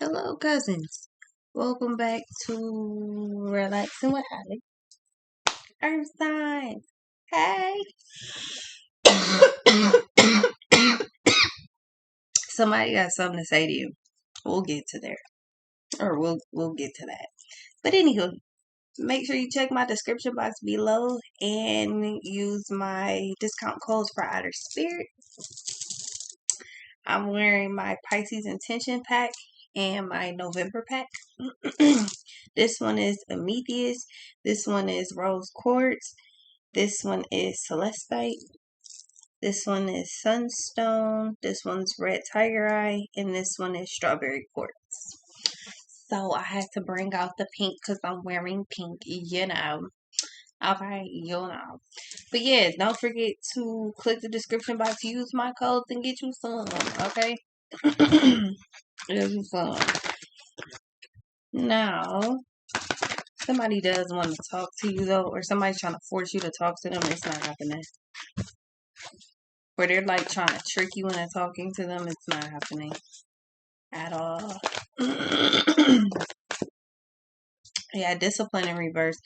Hello, cousins. Welcome back to Relaxing with Alex. Earth signs. Hey. Somebody got something to say to you. We'll get to there, or we'll get to that. But anywho, make sure you check my description box below and use my discount codes for Outer Spirit. I'm wearing my Pisces Intention pack and my November pack. This one is Amethyst. This one is Rose Quartz. This one is Celestite. This one is Sunstone. This one's Red Tiger Eye. And this one is Strawberry Quartz. So I had to bring out the pink because I'm wearing pink, you know. Okay, you know. But yeah, don't forget to click the description box, use my codes, and get you some, okay? Get you some. Now, somebody does want to talk to you though, or somebody's trying to force you to talk to them, it's not happening. Or they're like trying to trick you into talking to them, it's not happening at all. Yeah, discipline in reverse.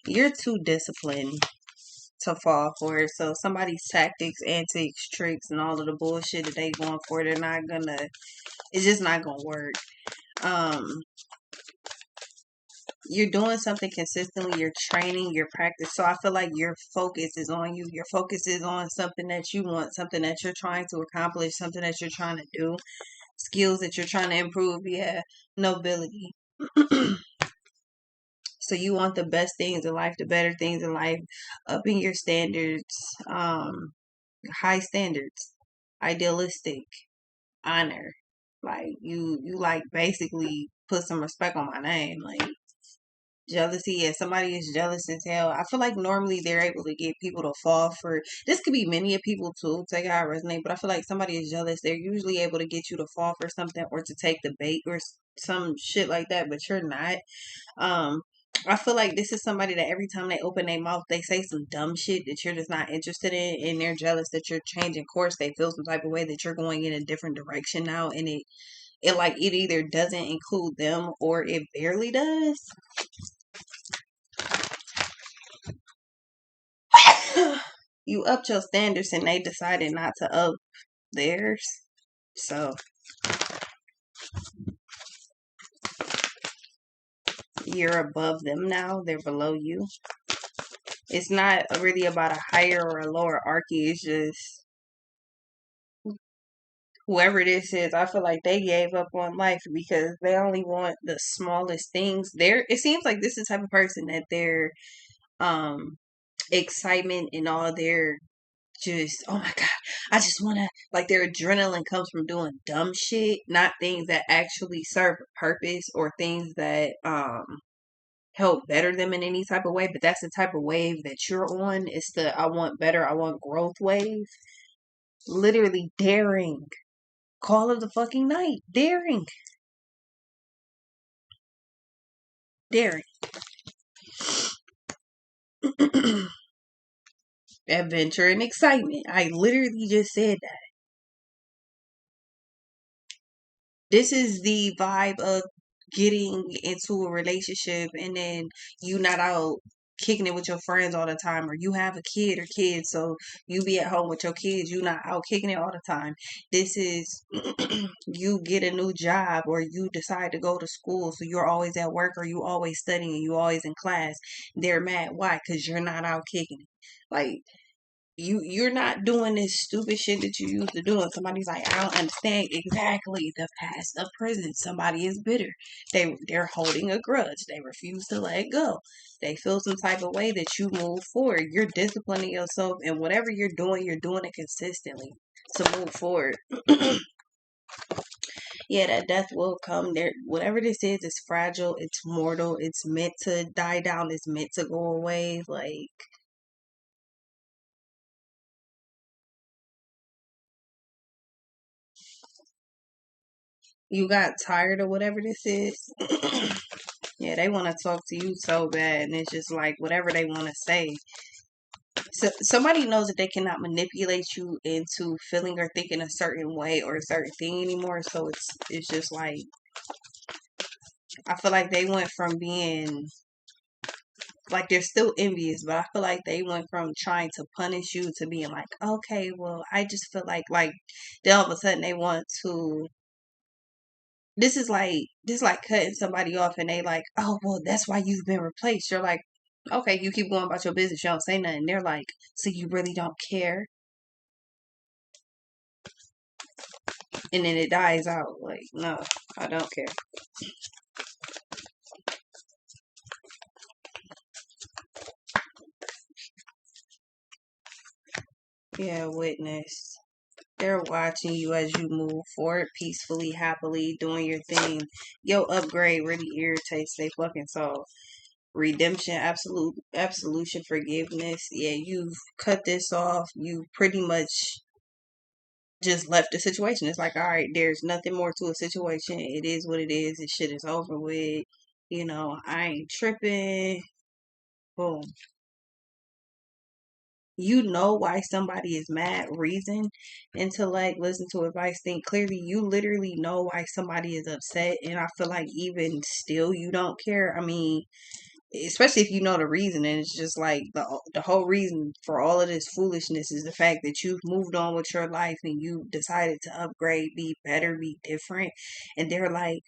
You're too disciplined to fall for it. So somebody's tactics, antics, tricks, and all of the bullshit that they going for, they're not gonna. It's just not gonna work. You're doing something consistently. You're training, your practice. So I feel like your focus is on you. Your focus is on something that you want, something that you're trying to accomplish, something that you're trying to do, skills that you're trying to improve. Yeah, nobility. So you want the best things in life, the better things in life, upping your standards, high standards, idealistic, honor. Like you like basically put some respect on my name. Like jealousy, yeah, somebody is jealous as hell. I feel like normally they're able to get people to fall for this. Could be many of people too, take how I resonate, but I feel like somebody is jealous. They're usually able to get you to fall for something or to take the bait or some shit like that, but you're not. I feel like this is somebody that every time they open their mouth, they say some dumb shit that you're just not interested in, and they're jealous that you're changing course. They feel some type of way that you're going in a different direction now, and it either doesn't include them or it barely does. You upped your standards and they decided not to up theirs. So you're above them now. They're below you. It's not really about a higher or a lower archy. It's just whoever this is, I feel like they gave up on life because they only want the smallest things. It seems like this is the type of person that their excitement and all their just, oh my god, I just want to, like, their adrenaline comes from doing dumb shit, not things that actually serve a purpose or things that help better them in any type of way. But that's the type of wave that you're on. It's the I want better, I want growth wave. Literally daring. Call of the fucking night. Daring. Daring. Adventure and excitement. I literally just said that. This is the vibe of getting into a relationship and then you not out kicking it with your friends all the time, or you have a kid or kids, so you be at home with your kids, you not out kicking it all the time. This is you get a new job or you decide to go to school, so you're always at work or you always studying, you always in class. They're mad. Why? Because you're not out kicking it. Like you're not doing this stupid shit that you used to do. And somebody's like, I don't understand. Exactly. The past of prison. Somebody is bitter. They're holding a grudge. They refuse to let go. They feel some type of way that you move forward. You're disciplining yourself, and whatever you're doing it consistently to move forward. Yeah, that death will come. There, whatever this is fragile, it's mortal, it's meant to die down, it's meant to go away. Like you got tired of whatever this is. Yeah, they want to talk to you so bad, and it's just like whatever they want to say. So somebody knows that they cannot manipulate you into feeling or thinking a certain way or a certain thing anymore. So it's just like I feel like they went from being like they're still envious, but I feel like they went from trying to punish you to being like, okay, well, I just feel like then all of a sudden they want to. This is like cutting somebody off, and they like, oh well, that's why you've been replaced. You're like, okay, you keep going about your business, you don't say nothing. They're like, so you really don't care, and then it dies out. Like, no, I don't care. Yeah, witness. They're watching you as you move forward peacefully, happily, doing your thing. Your upgrade really irritates they fucking soul. Redemption, absolution, forgiveness. Yeah, you've cut this off. You pretty much just left the situation. It's like, all right, there's nothing more to a situation. It is what it is. This shit is over with. I ain't tripping. Boom. You know why somebody is mad. Reason, intellect, listen to advice, think clearly. You literally know why somebody is upset, and I feel like even still you don't care. I mean, especially if you know the reason, and it's just like the whole reason for all of this foolishness is the fact that you've moved on with your life and you decided to upgrade, be better, be different, and they're like,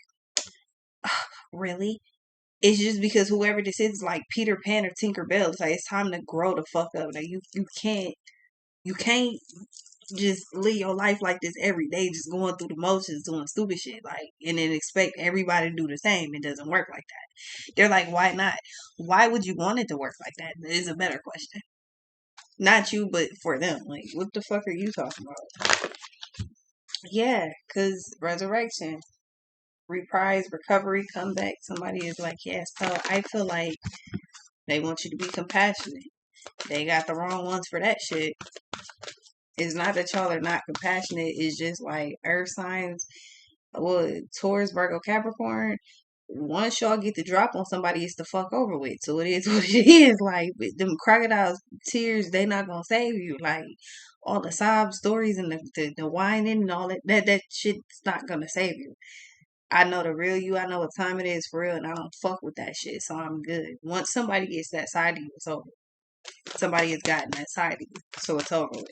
really? It's just because whoever this is like Peter Pan or Tinker Bell. It's like it's time to grow the fuck up. Like you can't just live your life like this every day, just going through the motions, doing stupid shit, like, and then expect everybody to do the same. It doesn't work like that. They're like, why not? Why would you want it to work like that? Is a better question. Not you, but for them. Like, what the fuck are you talking about? Yeah, because resurrection, reprise, recovery, comeback. Somebody is like, yes. So I feel like they want you to be compassionate. They got the wrong ones for that shit. It's not that y'all are not compassionate. It's just like earth signs, well, Taurus, Virgo, Capricorn. Once y'all get the drop on somebody, it's the fuck over with. So it is what it is. Like with them crocodile tears, they not gonna save you. Like all the sob stories and the whining and all that shit's not gonna save you. I know the real you. I know what time it is for real, and I don't fuck with that shit. So I'm good. Once somebody gets that side of you, it's over. Somebody has gotten that side of you, so it's over with.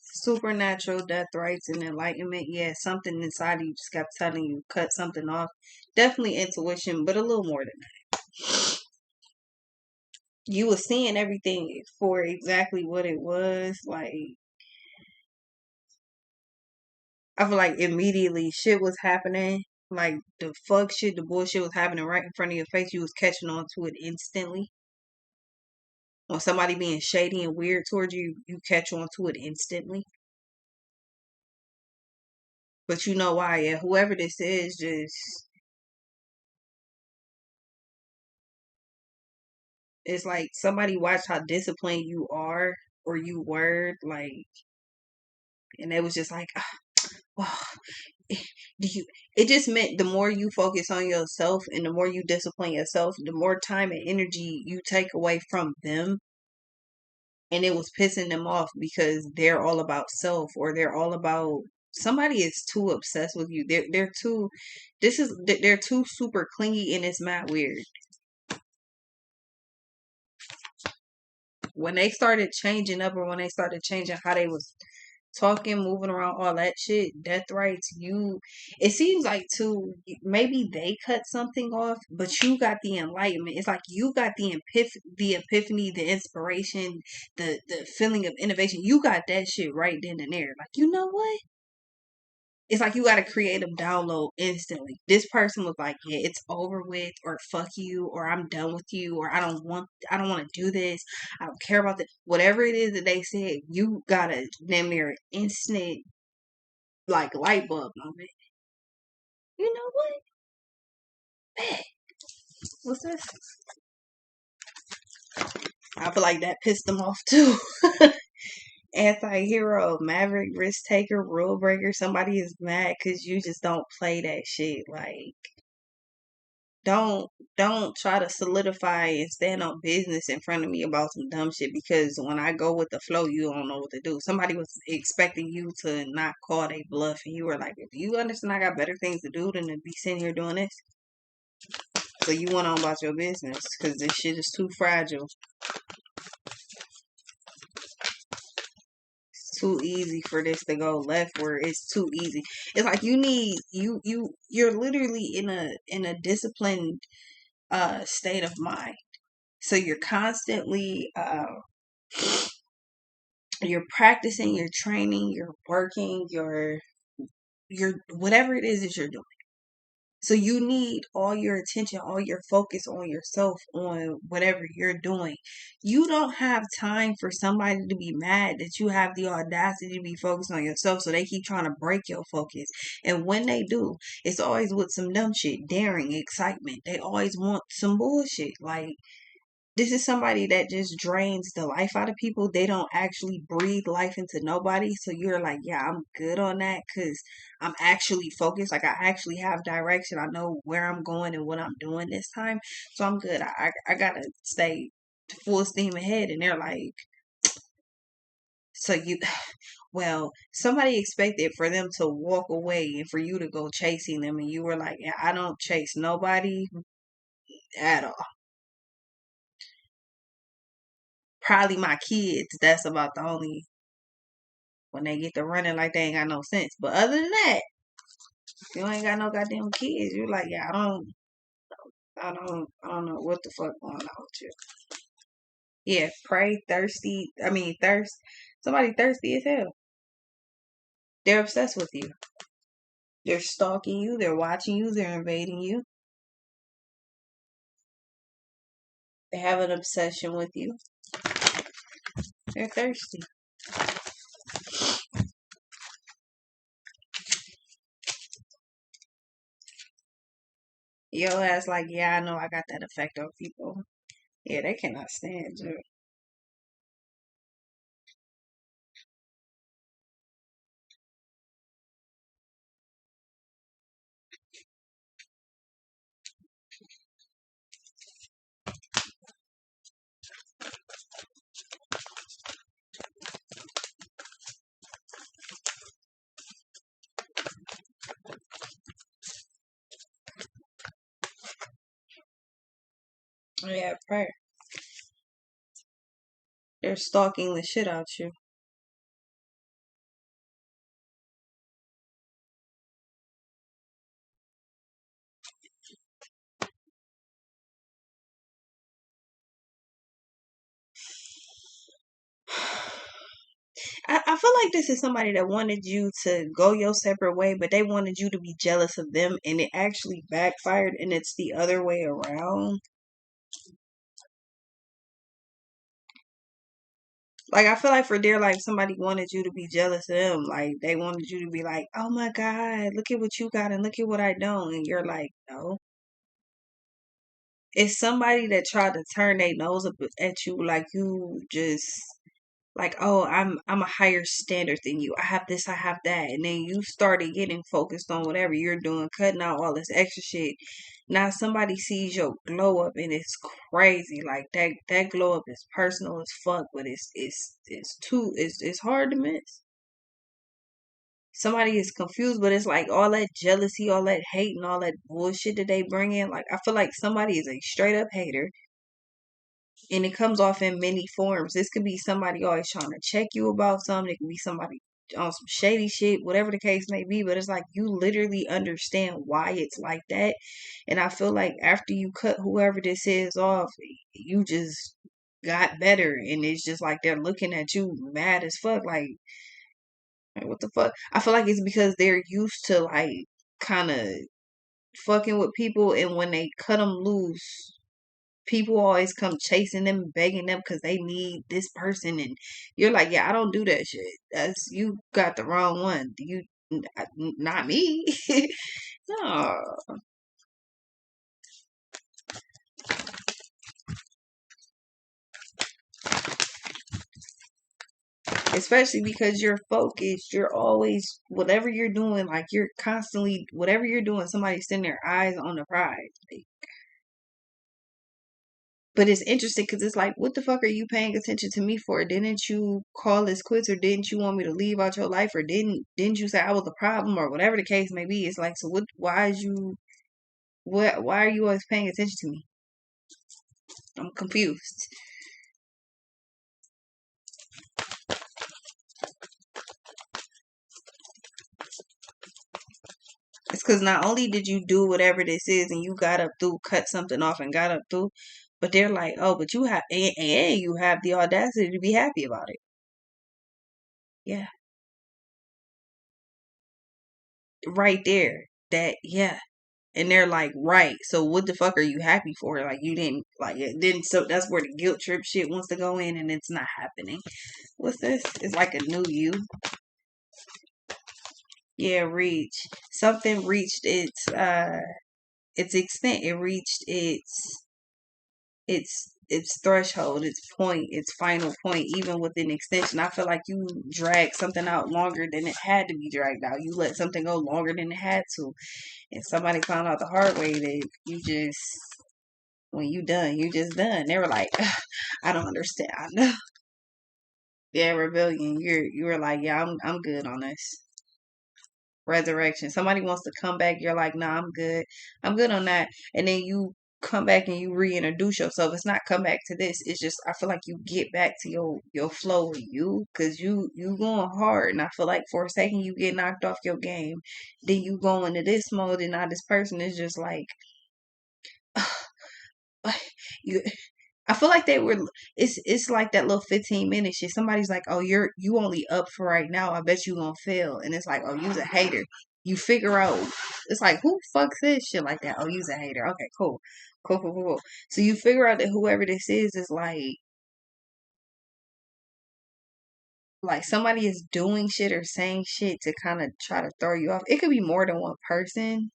Supernatural death rights and enlightenment. Yeah, something inside of you just kept telling you cut something off. Definitely intuition, but a little more than that. You were seeing everything for exactly what it was. Like, I feel like immediately shit was happening. Like the fuck shit, the bullshit was happening right in front of your face. You was catching on to it instantly. When somebody being shady and weird towards you, you catch on to it instantly. But you know why? Yeah, whoever this is, just it's like somebody watched how disciplined you are or you were, like, and it was just like, well, do you? It just meant the more you focus on yourself and the more you discipline yourself, the more time and energy you take away from them, and it was pissing them off because they're all about self or they're all about somebody is too obsessed with you. They're too. They're too super clingy and it's mad weird. When they started changing up or when they started changing how they was talking, moving around, all that shit, death rights, it seems like too, maybe they cut something off, but you got the enlightenment. It's like you got the epiphany, the inspiration, the feeling of innovation. You got that shit right then and there. Like, you know what? It's like you got a creative download instantly. This person was like, "Yeah, it's over with," or "Fuck you," or "I'm done with you," or I don't want to do this. I don't care about that." Whatever it is that they said, you got a damn near instant like light bulb moment. You know what? Hey, what's this? I feel like that pissed them off too. Anti-hero, maverick, risk taker, rule breaker. Somebody is mad because you just don't play that shit. Like, don't don't try to solidify and stand on business in front of me about some dumb shit, because when I go with the flow, you don't know what to do. Somebody was expecting you to not call they bluff, and you were like, "Do you understand? I got better things to do than to be sitting here doing this." So you went on about your business because this shit is too fragile. It's too easy for this to go left. Where it's too easy. It's like you're literally in a disciplined state of mind. So you're constantly you're practicing, you're training, you're working, you're whatever it is that you're doing. So you need all your attention, all your focus on yourself, on whatever you're doing. You don't have time for somebody to be mad that you have the audacity to be focused on yourself, so they keep trying to break your focus. And when they do, it's always with some dumb shit, daring, excitement. They always want some bullshit. Like, this is somebody that just drains the life out of people. They don't actually breathe life into nobody. So you're like, yeah, I'm good on that because I'm actually focused. Like, I actually have direction. I know where I'm going and what I'm doing this time. So I'm good. I gotta stay full steam ahead. And they're like, so you, well, somebody expected for them to walk away and for you to go chasing them. And you were like, yeah, I don't chase nobody at all. Probably my kids. That's about the only, when they get to running like they ain't got no sense. But other than that, if you ain't got no goddamn kids, you're like, yeah, I don't know what the fuck going on with you. Yeah, pray, thirsty. I mean, thirst. Somebody thirsty as hell. They're obsessed with you. They're stalking you. They're watching you. They're invading you. They have an obsession with you. They're thirsty. Yo ass like, yeah, I know I got that effect on people. Yeah, they cannot stand you. Yeah, pray. They're stalking the shit out you. I feel like this is somebody that wanted you to go your separate way, but they wanted you to be jealous of them, and it actually backfired, and it's the other way around. Like, I feel like for dear, like, somebody wanted you to be jealous of them. Like, they wanted you to be like, oh my God, look at what you got and look at what I don't. And you're like, no. It's somebody that tried to turn their nose up at you, like you just, like, oh, I'm a higher standard than you. I have this, I have that. And then you started getting focused on whatever you're doing, cutting out all this extra shit. Now somebody sees your glow up and it's crazy. Like, that glow up is personal as fuck, but it's hard to miss. Somebody is confused, but it's like all that jealousy, all that hate, and all that bullshit that they bring in. Like, I feel like somebody is a straight up hater, and it comes off in many forms. This could be somebody always trying to check you about something. It could be somebody on some shady shit, whatever the case may be. But it's like you literally understand why it's like that. And I feel like after you cut whoever this is off, you just got better. And it's just like they're looking at you mad as fuck. Like, what the fuck? I feel like it's because they're used to, like, kind of fucking with people. And when they cut them loose, people always come chasing them, begging them because they need this person, and you're like, yeah, I don't do that shit. That's, you got the wrong one. You, not me. No, especially because you're focused. You're always, whatever you're doing, like, you're constantly, whatever you're doing, somebody's sitting their eyes on the prize. Like, But it's interesting because it's like, what the fuck are you paying attention to me for? Didn't you call this quits, or didn't you want me to leave out your life, or didn't you say I was the problem, or whatever the case may be? It's like, so what? Why is you? What? Why are you always paying attention to me? I'm confused. It's because not only did you do whatever this is, and you got up through, cut something off, and got up through, but they're like, oh, but you have, and you have the audacity to be happy about it. Yeah, right there. That, yeah. And they're like, right. So what the fuck are you happy for? Like, you didn't, like, it didn't. So that's where the guilt trip shit wants to go in, and it's not happening. What's this? It's like a new you. Yeah, reach. Something reached its extent. It reached its threshold, its point, its final point, even with an extension. I feel like you dragged something out longer than it had to be dragged out. You let something go longer than it had to. And somebody found out the hard way that you just, when you done, you just done. They were like, I don't understand. I know. Yeah, rebellion. You were like, yeah, I'm good on this. Resurrection. Somebody wants to come back, you're like, nah, I'm good. I'm good on that. And then you come back and you reintroduce yourself. It's not come back to this. It's just, I feel like you get back to your flow with you, because you going hard, and I feel like for a second you get knocked off your game. Then you go into this mode, and now this person is just like, you I feel like they were. It's like that little 15-minute shit. Somebody's like, "Oh, you only up for right now. I bet you gonna fail." And it's like, "Oh, you's a hater." You figure out. It's like, who fucks this shit like that? Oh, you's a hater. Okay, cool, cool, cool, cool, cool. So you figure out that whoever this is like somebody is doing shit or saying shit to kind of try to throw you off. It could be more than one person.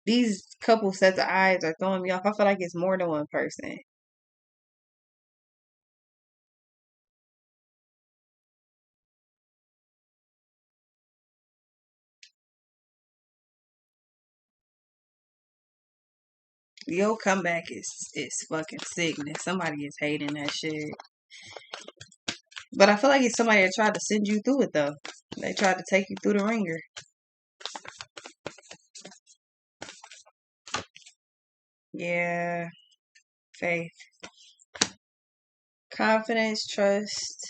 These couple sets of eyes are throwing me off. I feel like it's more than one person. Your comeback is fucking sickness. Somebody is hating that shit. But I feel like it's somebody that tried to send you through it though. They tried to take you through the ringer. Yeah. Faith. Confidence, trust.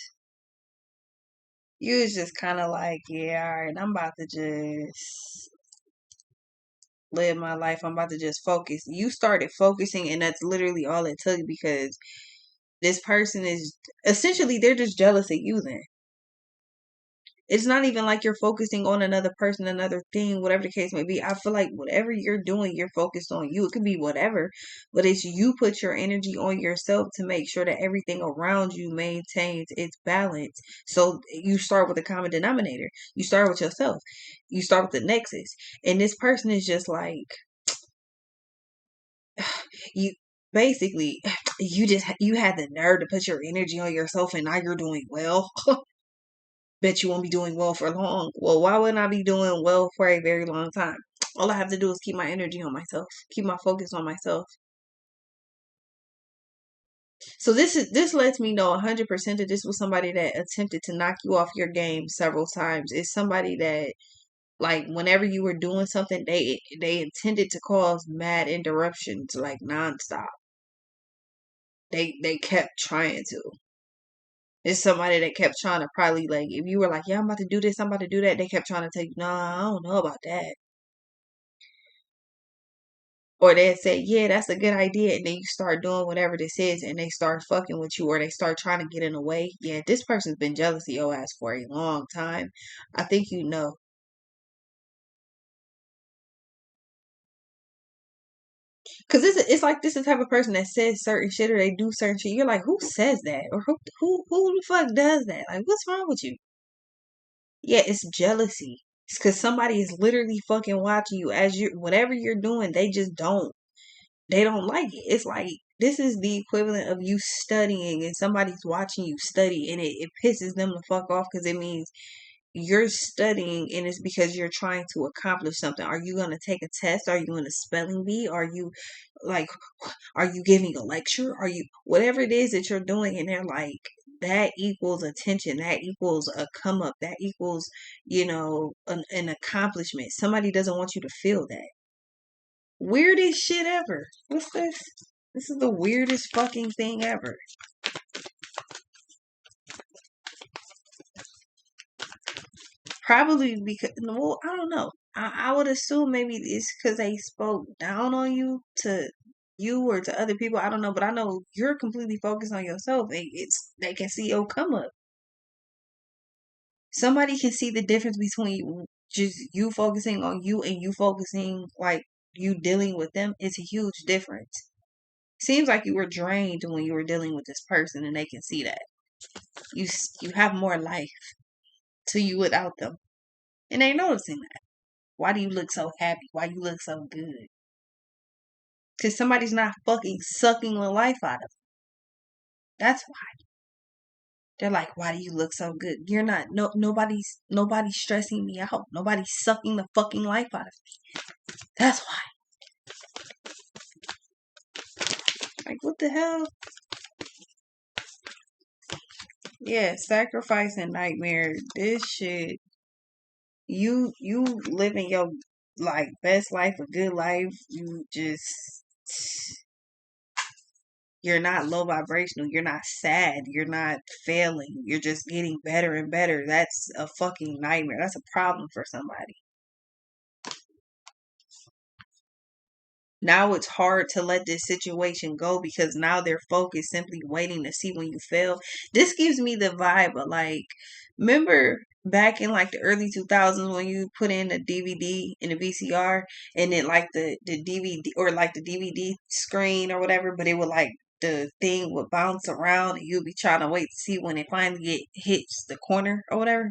You was just kinda like, yeah, alright, I'm about to just live my life. I'm about to just focus. You started focusing, and that's literally all it took, because this person is essentially, they're just jealous of you then. It's not even like you're focusing on another person, another thing, whatever the case may be. I feel like whatever you're doing, you're focused on you. It could be whatever, but it's you put your energy on yourself to make sure that everything around you maintains its balance. So you start with a common denominator. You start with yourself. You start with the nexus. And this person is just like, you basically, you had the nerve to put your energy on yourself, and now you're doing well. Bet you won't be doing well for long. Well, why wouldn't I be doing well for a very long time? All I have to do is keep my energy on myself, keep my focus on myself. So this lets me know 100% that this was somebody that attempted to knock you off your game several times. It's somebody that, like, whenever you were doing something, they intended to cause mad interruptions, like nonstop. They kept trying to. It's somebody that kept trying to, probably, like, if you were like, yeah, I'm about to do this, I'm about to do that, they kept trying to tell you, nah, I don't know about that. Or they'd say, yeah, that's a good idea. And then you start doing whatever this is, and they start fucking with you, or they start trying to get in the way. Yeah, this person's been jealous of your ass for a long time. I think you know. Because it's like this is the type of person that says certain shit, or they do certain shit. You're like, who says that? Or who the fuck does that? Like, what's wrong with you? Yeah, it's jealousy. It's because somebody is literally fucking watching you as you, whatever you're doing, they don't like it. It's like, this is the equivalent of you studying and somebody's watching you study, and it pisses them the fuck off, because it means you're studying and it's because you're trying to accomplish something. Are you going to take a test? Are you in a spelling bee? Are you like, are you giving a lecture? Are you, whatever it is that you're doing, and they're like, that equals attention. That equals a come up. That equals, an accomplishment. Somebody doesn't want you to feel that. Weirdest shit ever. What's this? This is the weirdest fucking thing ever. Probably because, well, I don't know. I would assume maybe it's because they spoke down on you to you or to other people. I don't know, but I know you're completely focused on yourself. They can see your come up. Somebody can see the difference between just you focusing on you and you focusing like you dealing with them. It's a huge difference. Seems like you were drained when you were dealing with this person, and they can see that you have more life to you without them, and they noticing that. Why do you look so happy? Why you look so good? Because somebody's not fucking sucking the life out of them. That's why. They're like, why do you look so good? You're not, nobody's stressing me out. Nobody's sucking the fucking life out of me. That's why. Like, what the hell? Yeah, sacrifice and nightmare. This shit. You living your like best life, a good life. You're not low vibrational. You're not sad. You're not failing. You're just getting better and better. That's a fucking nightmare. That's a problem for somebody. Now it's hard to let this situation go because now they're focused simply waiting to see when you fail. This gives me the vibe of like, remember back in like the early 2000s when you put in a DVD in a VCR and then like the DVD or like the DVD screen or whatever, but it would like the thing would bounce around and you'll be trying to wait to see when it finally hits the corner or whatever.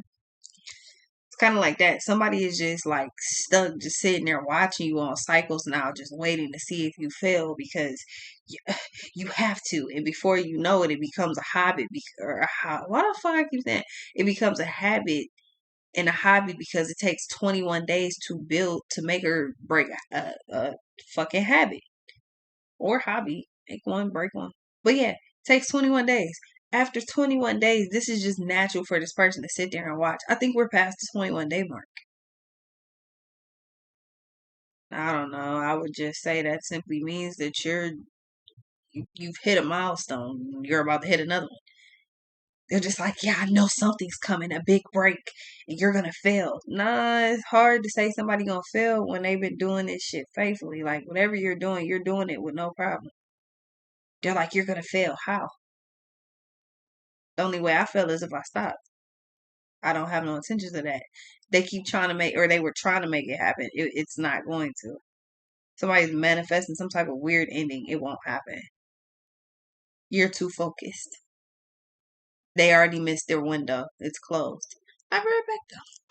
It's kind of like that. Somebody is just like stuck, just sitting there watching you on cycles now, just waiting to see if you fail because you, you have to. And before you know it, it becomes a habit. Why the fuck I keep saying it becomes a habit and a hobby because it takes 21 days to build to make or break a fucking habit or hobby. Make one, break one. But yeah, it takes 21 days. After 21 days, this is just natural for this person to sit there and watch. I think we're past the 21-day mark. I don't know. I would just say that simply means that you've hit a milestone. You're about to hit another one. They're just like, yeah, I know something's coming, a big break, and you're gonna fail. Nah, it's hard to say somebody gonna fail when they've been doing this shit faithfully. Like whatever you're doing it with no problem. They're like, you're gonna fail. How? The only way I fail is if I stop. I don't have no intentions of that. They keep trying to make, or they were trying to make it happen. It's not going to. Somebody's manifesting some type of weird ending. It won't happen. You're too focused. They already missed their window. It's closed. I'll be right back though.